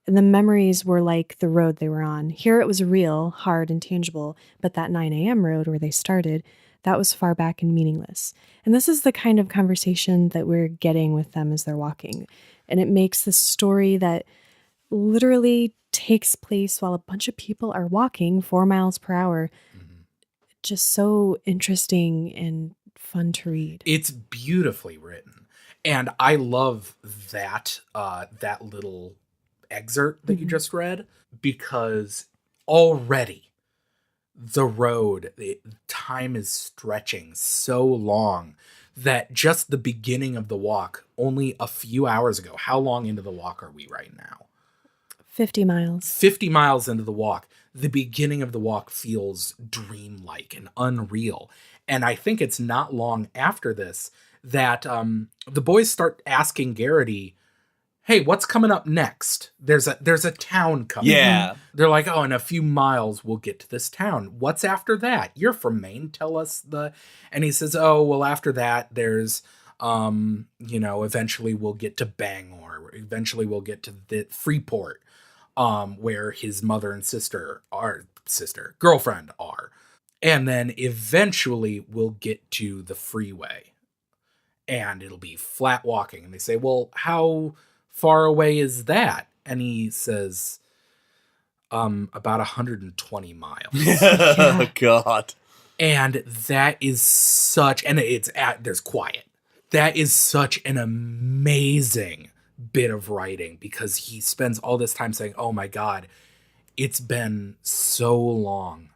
And the memories were like the road they were on. Here it was real, hard, and tangible, but that 9 a.m. road where they started, that was far back and meaningless. And this is the kind of conversation that we're getting with them as they're walking. And it makes the story that literally takes place while a bunch of people are walking 4 miles per hour just so interesting and fun to read. It's beautifully written. And I love that that little excerpt that you just read, because already the road, time is stretching so long that just the beginning of the walk, only a few hours ago, how long into the walk are we right now? 50 miles. 50 miles into the walk, the beginning of the walk feels dreamlike and unreal. And I think it's not long after this that the boys start asking Garrity, hey, what's coming up next? There's a town coming. Yeah. They're like, oh, in a few miles, we'll get to this town. What's after that? You're from Maine. Tell us and he says, oh, well, after that, there's, eventually we'll get to Bangor. Eventually we'll get to the Freeport, where his mother and girlfriend are. And then eventually we'll get to the freeway and it'll be flat walking. And they say, well, how far away is that? And he says, about 120 miles. Oh, God. And that is such, and there's quiet. That is such an amazing bit of writing, because he spends all this time saying, oh my God, it's been so long.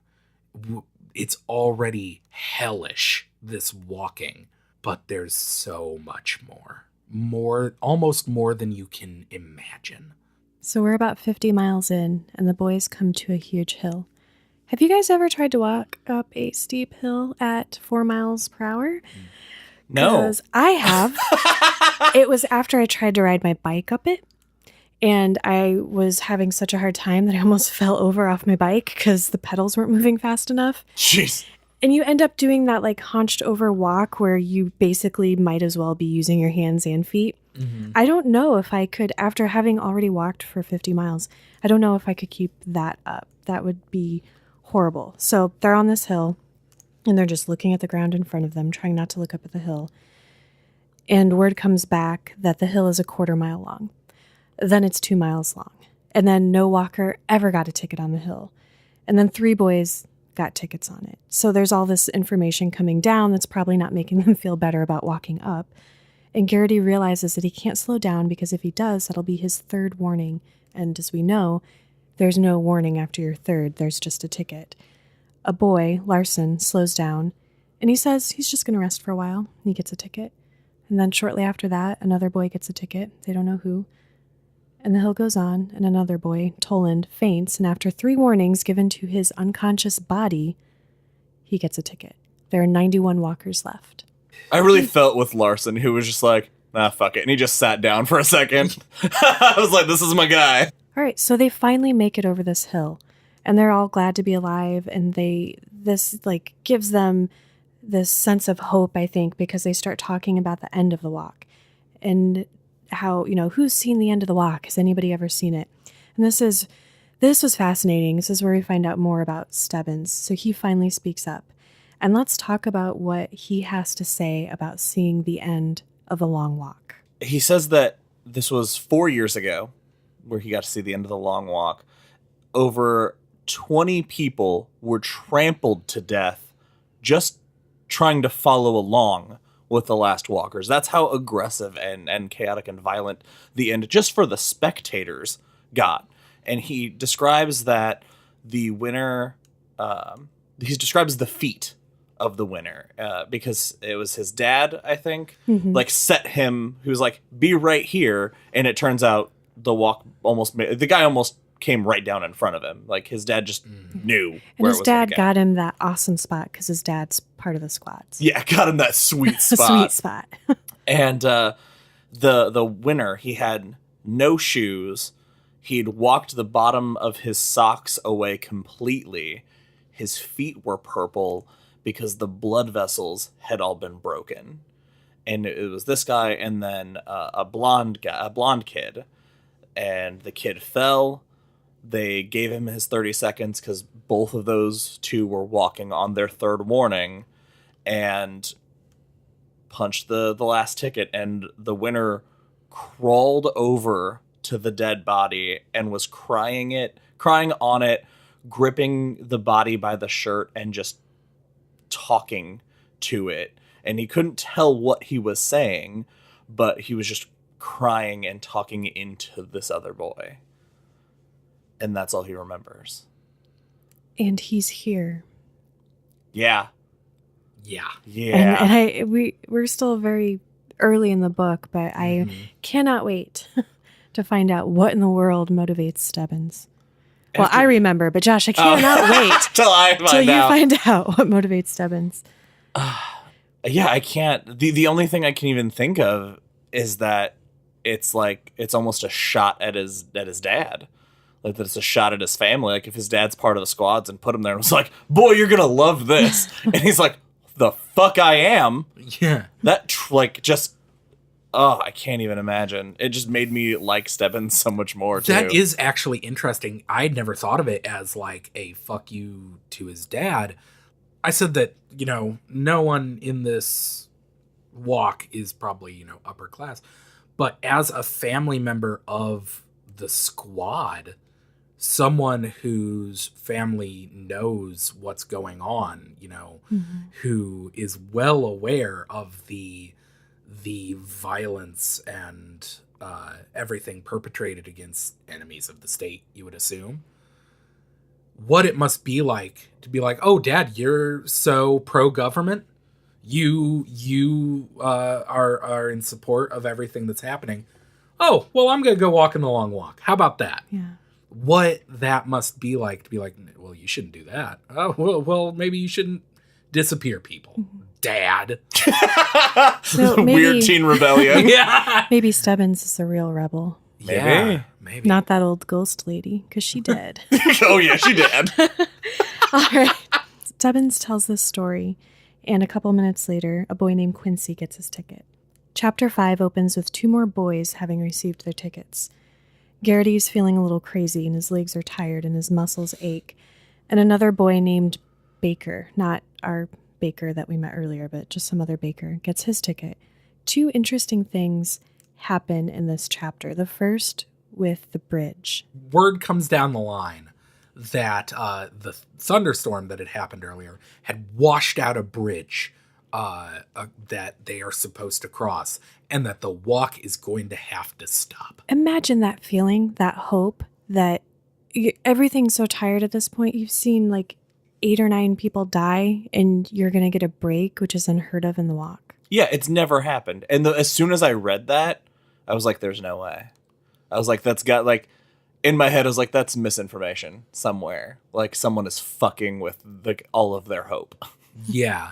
It's already hellish, this walking, but there's so much more. Almost more than you can imagine. So we're about 50 miles in, and the boys come to a huge hill. Have you guys ever tried to walk up a steep hill at 4 miles per hour? No. Because I have. It was after I tried to ride my bike up it, and I was having such a hard time that I almost fell over off my bike because the pedals weren't moving fast enough. Jeez. And you end up doing that like hunched over walk where you basically might as well be using your hands and feet. I don't know if I could, after having already walked for 50 miles, I don't know if I could keep that up. That would be horrible. So they're on this hill, and they're just looking at the ground in front of them, trying not to look up at the hill. And word comes back that the hill is a 1/4 mile long. Then it's 2 miles long. And then no walker ever got a ticket on the hill. And then 3 boys got tickets on it. So there's all this information coming down that's probably not making them feel better about walking up. And Garrity realizes that he can't slow down because if he does, that'll be his 3rd warning. And as we know, there's no warning after your 3rd. There's just a ticket. A boy, Larson, slows down, and he says he's just going to rest for a while. And he gets a ticket. And then shortly after that, another boy gets a ticket. They don't know who. And the hill goes on, and another boy, Toland, faints, and after 3 warnings given to his unconscious body, he gets a ticket. There are 91 walkers left. I really felt with Larson, who was just like, fuck it. And he just sat down for a second. I was like, this is my guy. All right, so they finally make it over this hill, and they're all glad to be alive, and this gives them this sense of hope, I think, because they start talking about the end of the walk and how, who's seen the end of the walk? Has anybody ever seen it? And this was fascinating. This is where we find out more about Stebbins. So he finally speaks up. And let's talk about what he has to say about seeing the end of the long walk. He says that this was 4 years ago where he got to see the end of the long walk. Over 20 people were trampled to death just trying to follow along with the last walkers. That's how aggressive and chaotic and violent the end, just for the spectators, got. And he describes that the winner, he describes the feat of the winner, because it was his dad, I think, set him, he was like, be right here. And it turns out the walk the guy almost came right down in front of him. Like his dad just knew and where his it was dad got him that awesome spot because his dad's part of the squads. Yeah, got him that sweet spot. Sweet spot. And the winner, he had no shoes. He'd walked the bottom of his socks away completely. His feet were purple because the blood vessels had all been broken. And it was this guy and then a blonde kid. And the kid fell. They gave him his 30 seconds because both of those two were walking on their 3rd warning and punched the last ticket. And the winner crawled over to the dead body and was crying on it, gripping the body by the shirt and just talking to it. And he couldn't tell what he was saying, but he was just crying and talking into this other boy. And that's all he remembers. And he's here. Yeah. Yeah. Yeah. And we're still very early in the book, but I cannot wait to find out what in the world motivates Stebbins. Well, I remember, but Josh, I cannot wait till you find out what motivates Stebbins. Yeah, I can't. The only thing I can even think of is that it's almost a shot at his dad. Like that it's a shot at his family. Like if his dad's part of the squads and put him there and was like, boy, you're going to love this. And he's like, the fuck I am. Yeah. That I can't even imagine. It just made me like Stebbins so much more too. That is actually interesting. I'd never thought of it as like a fuck you to his dad. I said that, no one in this walk is probably, upper class. But as a family member of the squad, someone whose family knows what's going on, who is well aware of the violence and everything perpetrated against enemies of the state, you would assume. What it must be like to be like, oh, Dad, you're so pro-government. You are in support of everything that's happening. Oh, well, I'm going to go walk in the long walk. How about that? Yeah. What that must be like to be like, well, you shouldn't do that. Oh, well, maybe you shouldn't disappear people. Dad. So weird teen rebellion. Yeah. Maybe Stebbins is the real rebel. Maybe. Maybe. Not that old ghost lady, because she did. Oh, yeah, she did. All right. Stebbins tells this story, and a couple minutes later, a boy named Quincy gets his ticket. Chapter 5 opens with 2 more boys having received their tickets. Garrity's feeling a little crazy and his legs are tired and his muscles ache. And another boy named Baker, not our Baker that we met earlier, but just some other Baker, gets his ticket. 2 interesting things happen in this chapter. The first with the bridge. Word comes down the line that the thunderstorm that had happened earlier had washed out a bridge that they are supposed to cross, and that the walk is going to have to stop. Imagine that feeling, that hope, that everything's so tired at this point. You've seen like 8 or 9 people die, and you're going to get a break, which is unheard of in the walk. Yeah, it's never happened. And as soon as I read that, I was like, there's no way. I was like, that's got like, in my head, I was like, that's misinformation somewhere. Like someone is fucking with all of their hope. Yeah.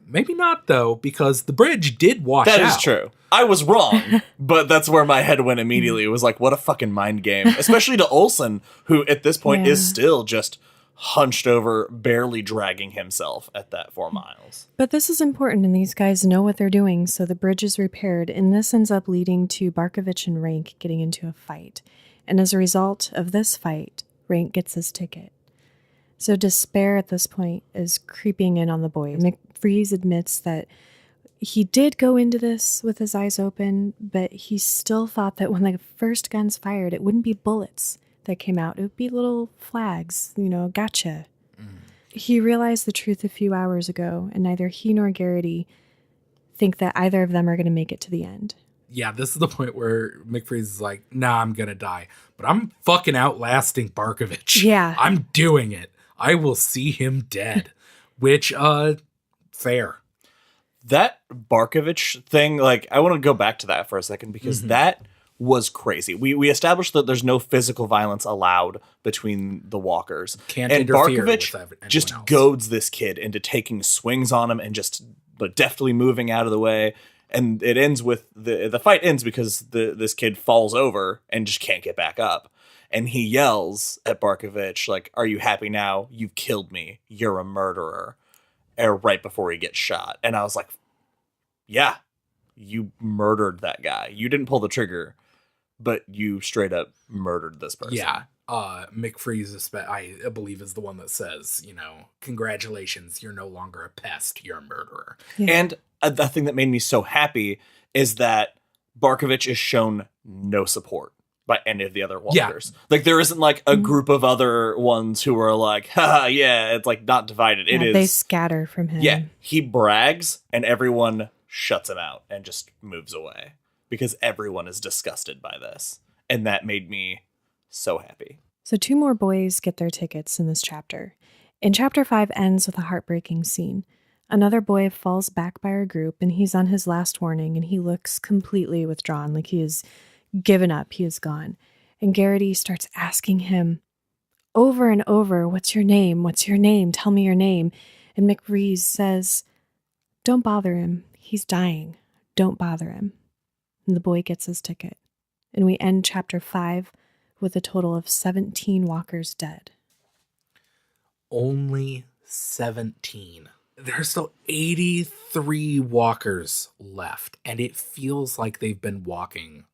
Maybe not though, because the bridge did wash out. That is true. I was wrong, but that's where my head went immediately. It was like, what a fucking mind game. Especially to Olsen, who at this point is still just hunched over, barely dragging himself at that 4 miles. But this is important, and these guys know what they're doing, so the bridge is repaired, and this ends up leading to Barkovich and Rank getting into a fight. And as a result of this fight, Rank gets his ticket. So despair at this point is creeping in on the boys. McFreeze admits that he did go into this with his eyes open, but he still thought that when the first guns fired, it wouldn't be bullets that came out. It would be little flags, gotcha. He realized the truth a few hours ago, and neither he nor Garrity think that either of them are going to make it to the end. Yeah, this is the point where McFreeze is like, nah, I'm going to die. But I'm fucking outlasting Barkovich. Yeah. I'm doing it. I will see him dead. Which, fair. That Barkovich thing, like, I want to go back to that for a second, because that was crazy. We established that there's no physical violence allowed between the walkers. Can't and interfere Barkovich with anyone just else. goads this kid into taking swings on him and just deftly moving out of the way. And it ends with the fight ends because this kid falls over and just can't get back up. And he yells at Barkovich, like, "Are you happy now? You've killed me. You're a murderer." Right before he gets shot. And I was like, yeah, you murdered that guy. You didn't pull the trigger, but you straight up murdered this person. Yeah. McFreeze, I believe, is the one that says, congratulations, you're no longer a pest, you're a murderer. Yeah. And the thing that made me so happy is that Barkovich is shown no support by any of the other walkers. Yeah. Like, there isn't like a group of other ones who are like, haha, yeah, it's like not divided. Yeah, they scatter from him. Yeah, he brags and everyone shuts him out and just moves away because everyone is disgusted by this. And that made me so happy. So 2 more boys get their tickets in this chapter. And chapter 5 ends with a heartbreaking scene. Another boy falls back by our group, and he's on his last warning, and he looks completely withdrawn, like he is given up, he is gone. And Garrity starts asking him over and over, "What's your name? What's your name? Tell me your name." And McFreeze says, "Don't bother him. He's dying. Don't bother him." And the boy gets his ticket. And we end chapter 5 with a total of 17 walkers dead. Only 17. There's still 83 walkers left, and it feels like they've been walking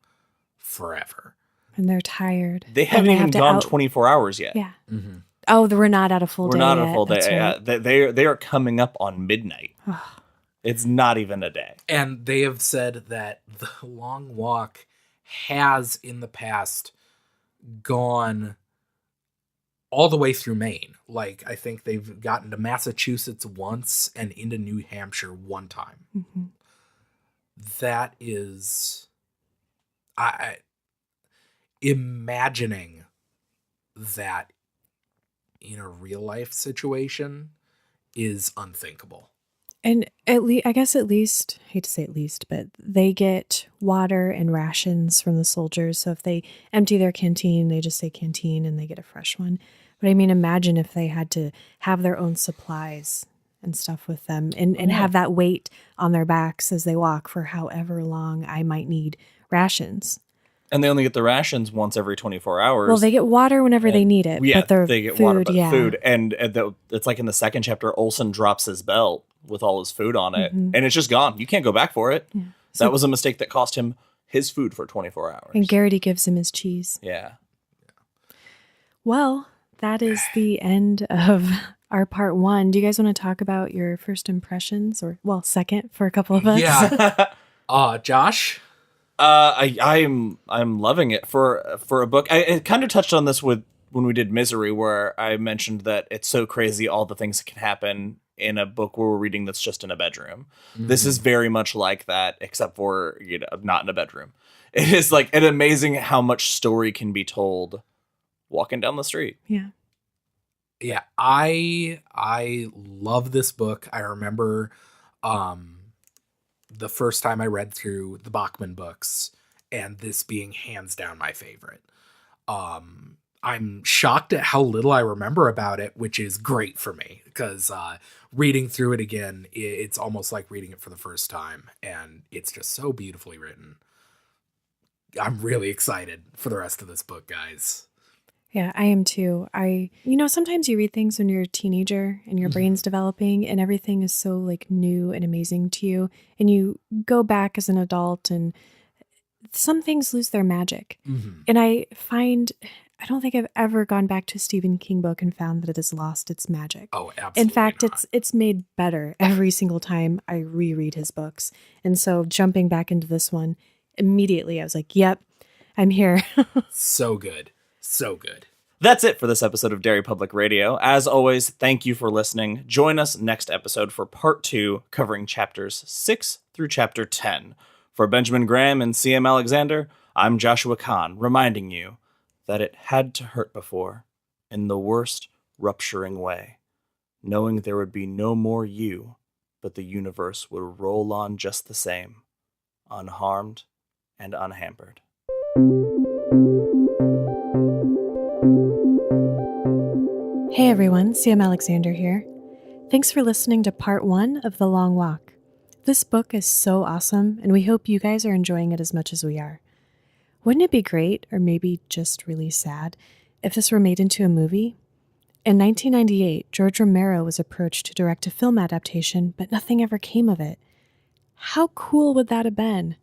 forever. And they're tired. They haven't even gone 24 hours yet. Yeah. Mm-hmm. Oh, we're not at a full day yet. We're not at a full day. Right. Yeah, they are coming up on midnight. It's not even a day. And they have said that the long walk has in the past gone all the way through Maine. Like, I think they've gotten to Massachusetts once and into New Hampshire one time. Mm-hmm. That is... I imagining that in a real life situation is unthinkable. And I hate to say at least, but they get water and rations from the soldiers. So if they empty their canteen, they just say canteen and they get a fresh one. But I mean, imagine if they had to have their own supplies and stuff with them and have that weight on their backs as they walk for however long I might need rations. And they only get the rations once every 24 hours. Well, they get water whenever they need it. Yeah, but they get food, water, but food. And it's like in the second chapter, Olsen drops his belt with all his food on it. Mm-hmm. And it's just gone. You can't go back for it. Yeah. That was a mistake that cost him his food for 24 hours. And Garrity gives him his cheese. Yeah. Well, that is the end of our part 1. Do you guys want to talk about your first impressions, or second for a couple of us? Yeah. Josh? I'm loving it for a book. I kind of touched on this when we did Misery, where I mentioned that it's so crazy all the things that can happen in a book where we're reading that's just in a bedroom. Mm-hmm. This is very much like that, except for not in a bedroom. It is like an amazing how much story can be told walking down the street. Yeah. Yeah, I love this book. I remember the first time I read through the Bachman books, and this being hands down my favorite. I'm shocked at how little I remember about it, which is great for me, because reading through it again, it's almost like reading it for the first time, and it's just so beautifully written. I'm really excited for the rest of this book, guys. Yeah, I am too. Sometimes you read things when you're a teenager and your brain's developing and everything is so like new and amazing to you. And you go back as an adult and some things lose their magic. Mm-hmm. And I don't think I've ever gone back to a Stephen King book and found that it has lost its magic. Oh, absolutely. In fact, not. it's made better every single time I reread his books. And so jumping back into this one, immediately I was like, yep, I'm here. So good. So good. That's it for this episode of Derry Public Radio. As always, thank you for listening. Join us next episode for part 2, covering chapters 6 through chapter 10. For Benjamin Graham and C.M. Alexander, I'm Joshua Kahn, reminding you that it had to hurt before, in the worst, rupturing way, knowing there would be no more you, but the universe would roll on just the same, unharmed and unhampered. Hey everyone, CM Alexander here. Thanks for listening to part 1 of The Long Walk. This book is so awesome, and we hope you guys are enjoying it as much as we are. Wouldn't it be great, or maybe just really sad, if this were made into a movie? In 1998, George Romero was approached to direct a film adaptation, but nothing ever came of it. How cool would that have been?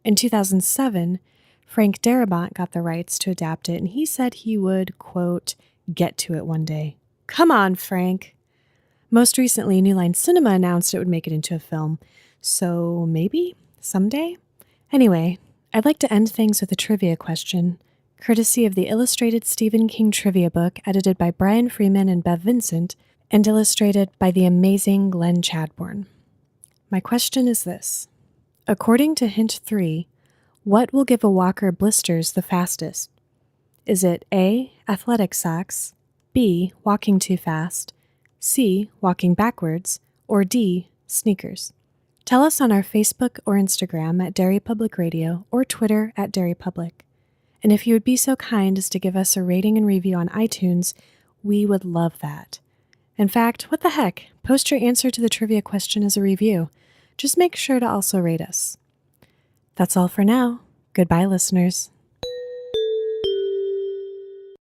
In 2007, Frank Darabont got the rights to adapt it, and he said he would, quote, get to it one day. Come on, Frank. Most recently, New Line Cinema announced it would make it into a film. So maybe someday? Anyway, I'd like to end things with a trivia question, courtesy of the illustrated Stephen King trivia book edited by Brian Freeman and Bev Vincent and illustrated by the amazing Glenn Chadbourne. My question is this. According to hint 3, what will give a walker blisters the fastest? Is it A, athletic socks, B, walking too fast, C, walking backwards, or D, sneakers? Tell us on our Facebook or Instagram at Derry Public Radio or Twitter at Derry Public. And if you would be so kind as to give us a rating and review on iTunes, we would love that. In fact, what the heck? Post your answer to the trivia question as a review. Just make sure to also rate us. That's all for now. Goodbye, listeners.